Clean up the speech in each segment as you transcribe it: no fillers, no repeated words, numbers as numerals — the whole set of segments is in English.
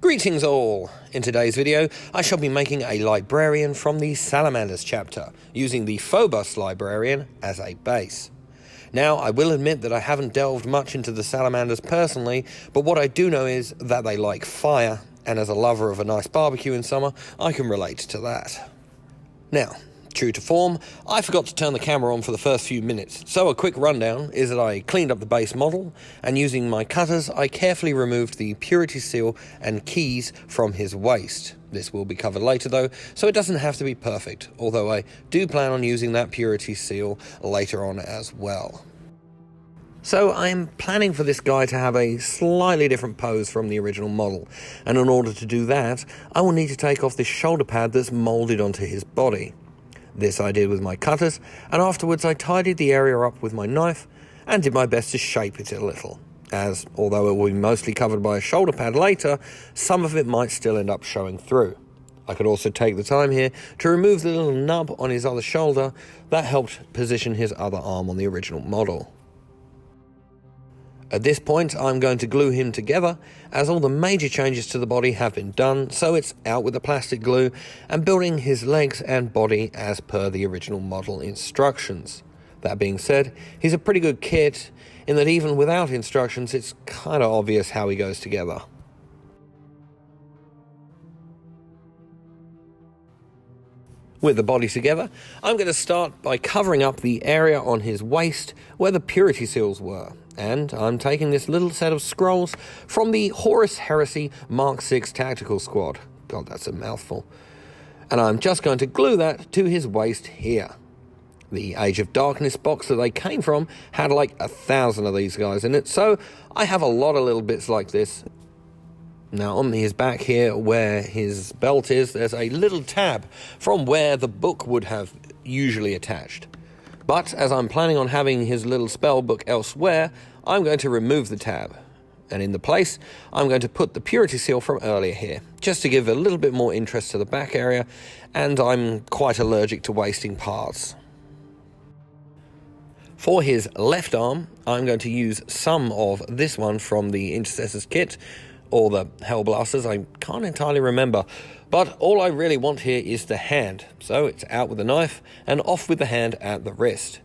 Greetings all! In today's video, I shall be making a librarian from the Salamanders chapter, using the Phobos Librarian as a base. Now, I will admit that I haven't delved much into the Salamanders personally, but what I do know is that they like fire, and as a lover of a nice barbecue in summer, I can relate to that. Now, true to form, I forgot to turn the camera on for the first few minutes, so a quick rundown is that I cleaned up the base model, and using my cutters I carefully removed the purity seal and keys from his waist. This will be covered later though, so it doesn't have to be perfect, although I do plan on using that purity seal later on as well. So I'm planning for this guy to have a slightly different pose from the original model, and in order to do that, I will need to take off this shoulder pad that's moulded onto his body. This I did with my cutters, and afterwards I tidied the area up with my knife and did my best to shape it a little, as although it will be mostly covered by a shoulder pad later, some of it might still end up showing through. I could also take the time here to remove the little nub on his other shoulder that helped position his other arm on the original model. At this point, I'm going to glue him together, as all the major changes to the body have been done, so it's out with the plastic glue and building his legs and body as per the original model instructions. That being said, he's a pretty good kit, in that even without instructions, it's kind of obvious how he goes together. With the body together, I'm going to start by covering up the area on his waist where the purity seals were. And I'm taking this little set of scrolls from the Horus Heresy Mark VI Tactical Squad. God, that's a mouthful. And I'm just going to glue that to his waist here. The Age of Darkness box that they came from had like 1,000 of these guys in it, so I have a lot of little bits like this. Now on his back here, where his belt is, there's a little tab from where the book would have usually attached. But as I'm planning on having his little spell book elsewhere, I'm going to remove the tab. And in the place, I'm going to put the purity seal from earlier here, just to give a little bit more interest to the back area, and I'm quite allergic to wasting parts. For his left arm, I'm going to use some of this one from the Intercessor's kit, or the Hellblasters, I can't entirely remember. But all I really want here is the hand, so it's out with the knife and off with the hand at the wrist.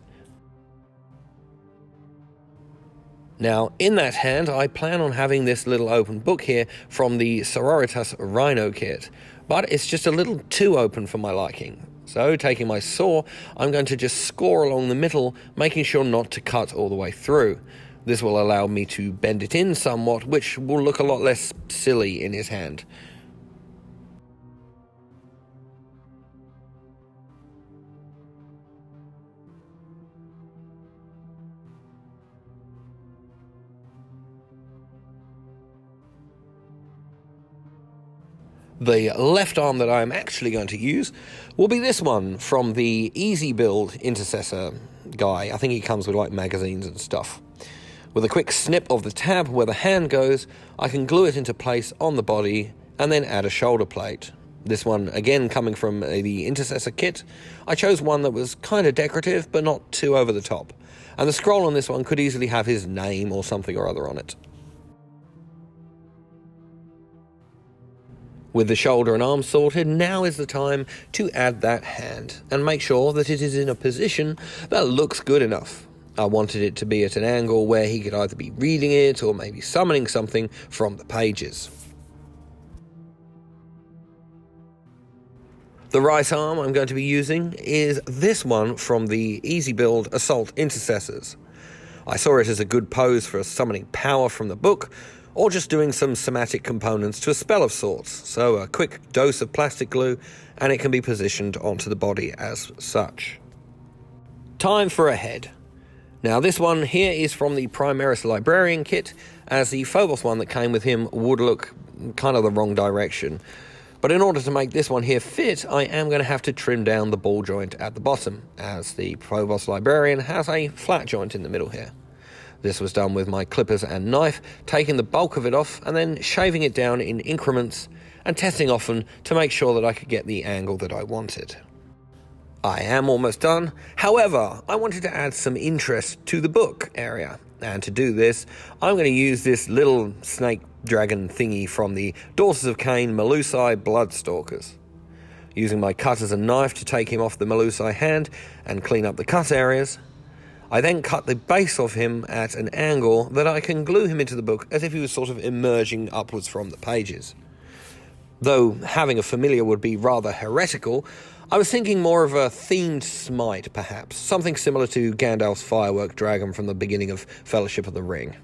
Now, in that hand, I plan on having this little open book here from the Sororitas Rhino kit, but it's just a little too open for my liking. So, taking my saw, I'm going to just score along the middle, making sure not to cut all the way through. This will allow me to bend it in somewhat, which will look a lot less silly in his hand. The left arm that I'm actually going to use will be this one from the Easy Build Intercessor guy. I think he comes with like magazines and stuff. With a quick snip of the tab where the hand goes, I can glue it into place on the body and then add a shoulder plate. This one, again coming from the Intercessor kit, I chose one that was kind of decorative but not too over the top. And the scroll on this one could easily have his name or something or other on it. With the shoulder and arm sorted, now is the time to add that hand and make sure that it is in a position that looks good enough. I wanted it to be at an angle where he could either be reading it or maybe summoning something from the pages. The right arm I'm going to be using is this one from the Easy Build Assault Intercessors. I saw it as a good pose for summoning power from the book, or just doing some thematic components to a spell of sorts, so a quick dose of plastic glue and it can be positioned onto the body as such. Time for a head. Now this one here is from the Salamanders Librarian kit, as the Phobos one that came with him would look kind of the wrong direction. But in order to make this one here fit, I am going to have to trim down the ball joint at the bottom, as the Phobos Librarian has a flat joint in the middle here. This was done with my clippers and knife, taking the bulk of it off and then shaving it down in increments and testing often to make sure that I could get the angle that I wanted. I am almost done. However, I wanted to add some interest to the book area, and to do this, I'm going to use this little snake dragon thingy from the Daughters of Cain Melusai Bloodstalkers. Using my cutters and knife to take him off the Melusai hand and clean up the cut areas, I then cut the base of him at an angle that I can glue him into the book as if he was sort of emerging upwards from the pages. Though having a familiar would be rather heretical, I was thinking more of a themed smite, perhaps, something similar to Gandalf's firework dragon from the beginning of Fellowship of the Ring.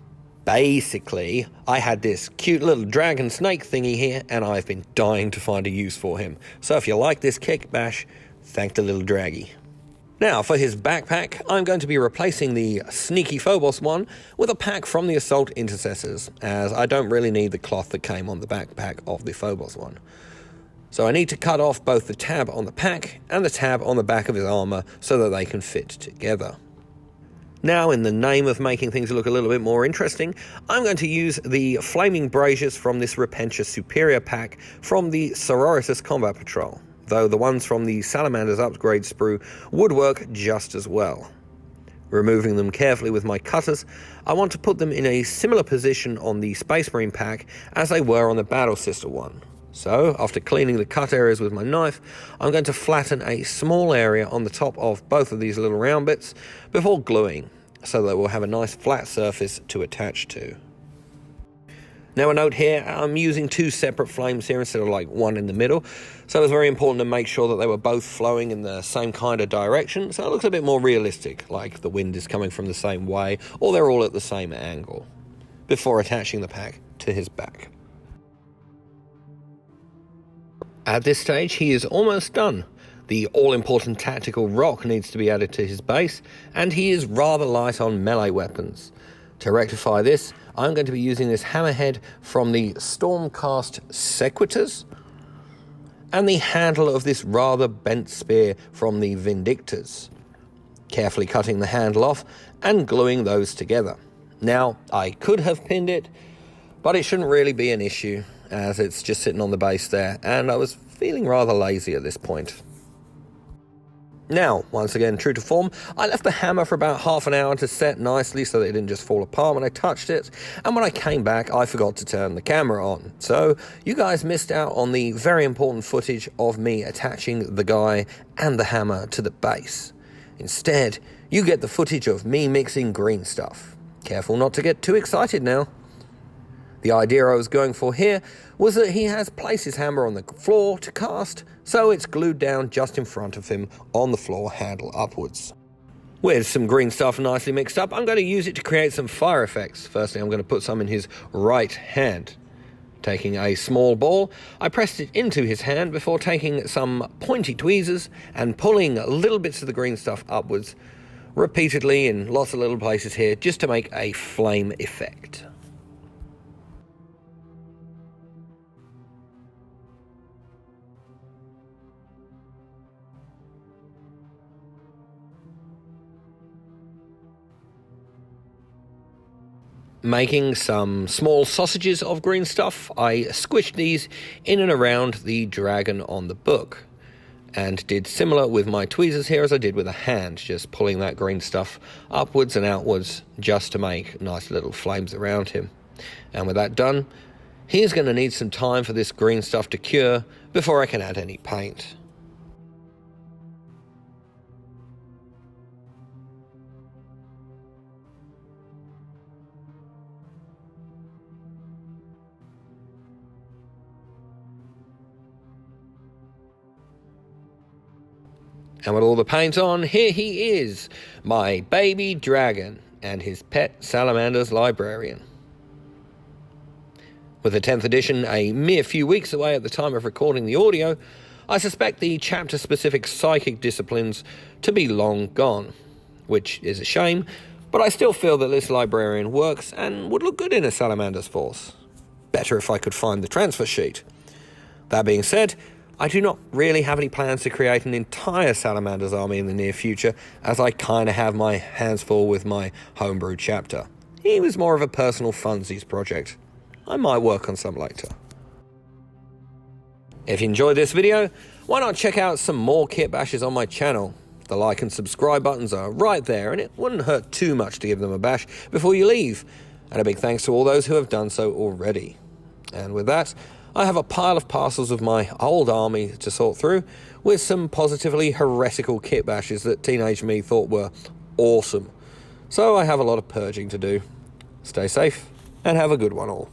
Basically, I had this cute little dragon snake thingy here, and I've been dying to find a use for him. So if you like this Kitbash, thank the little draggy. Now, for his backpack, I'm going to be replacing the sneaky Phobos one with a pack from the Assault Intercessors, as I don't really need the cloth that came on the backpack of the Phobos one. So I need to cut off both the tab on the pack and the tab on the back of his armour so that they can fit together. Now, in the name of making things look a little bit more interesting, I'm going to use the Flaming Braziers from this Repentia Superior pack from the Sororitas Combat Patrol, though the ones from the Salamanders Upgrade Sprue would work just as well. Removing them carefully with my cutters, I want to put them in a similar position on the Space Marine pack as they were on the Battle Sister one. So, after cleaning the cut areas with my knife, I'm going to flatten a small area on the top of both of these little round bits before gluing, so that we'll have a nice flat surface to attach to. Now a note here, I'm using two separate flames here instead of like one in the middle, so it's very important to make sure that they were both flowing in the same kind of direction, so it looks a bit more realistic, like the wind is coming from the same way, or they're all at the same angle, before attaching the pack to his back. At this stage, he is almost done. The all-important tactical rock needs to be added to his base, and he is rather light on melee weapons. To rectify this, I'm going to be using this hammerhead from the Stormcast Sequitors, and the handle of this rather bent spear from the Vindictors. Carefully cutting the handle off and gluing those together. Now, I could have pinned it, but it shouldn't really be an issue, as it's just sitting on the base there, and I was feeling rather lazy at this point. Now, once again, true to form, I left the hammer for about half an hour to set nicely so that it didn't just fall apart when I touched it, and when I came back, I forgot to turn the camera on. So, you guys missed out on the very important footage of me attaching the guy and the hammer to the base. Instead, you get the footage of me mixing green stuff. Careful not to get too excited now. The idea I was going for here was that he has placed his hammer on the floor to cast, so it's glued down just in front of him on the floor, handle upwards. With some green stuff nicely mixed up, I'm going to use it to create some fire effects. Firstly, I'm going to put some in his right hand. Taking a small ball, I pressed it into his hand before taking some pointy tweezers and pulling little bits of the green stuff upwards, repeatedly in lots of little places here, just to make a flame effect. Making some small sausages of green stuff, I squished these in and around the dragon on the book, and did similar with my tweezers here as I did with a hand, just pulling that green stuff upwards and outwards just to make nice little flames around him. And with that done, he's going to need some time for this green stuff to cure before I can add any paint. And with all the paint on, here he is, my baby dragon and his pet Salamanders Librarian. With the 10th edition a mere few weeks away at the time of recording the audio, I suspect the chapter-specific psychic disciplines to be long gone, which is a shame, but I still feel that this librarian works and would look good in a Salamanders force. Better if I could find the transfer sheet. That being said, I do not really have any plans to create an entire Salamanders army in the near future, as I kind of have my hands full with my homebrew chapter. He was more of a personal funsies project. I might work on some later. If you enjoyed this video, why not check out some more Kitbashes on my channel? The like and subscribe buttons are right there, and it wouldn't hurt too much to give them a bash before you leave. And a big thanks to all those who have done so already. And with that, I have a pile of parcels of my old army to sort through, with some positively heretical kitbashes that teenage me thought were awesome. So I have a lot of purging to do. Stay safe, and have a good one all.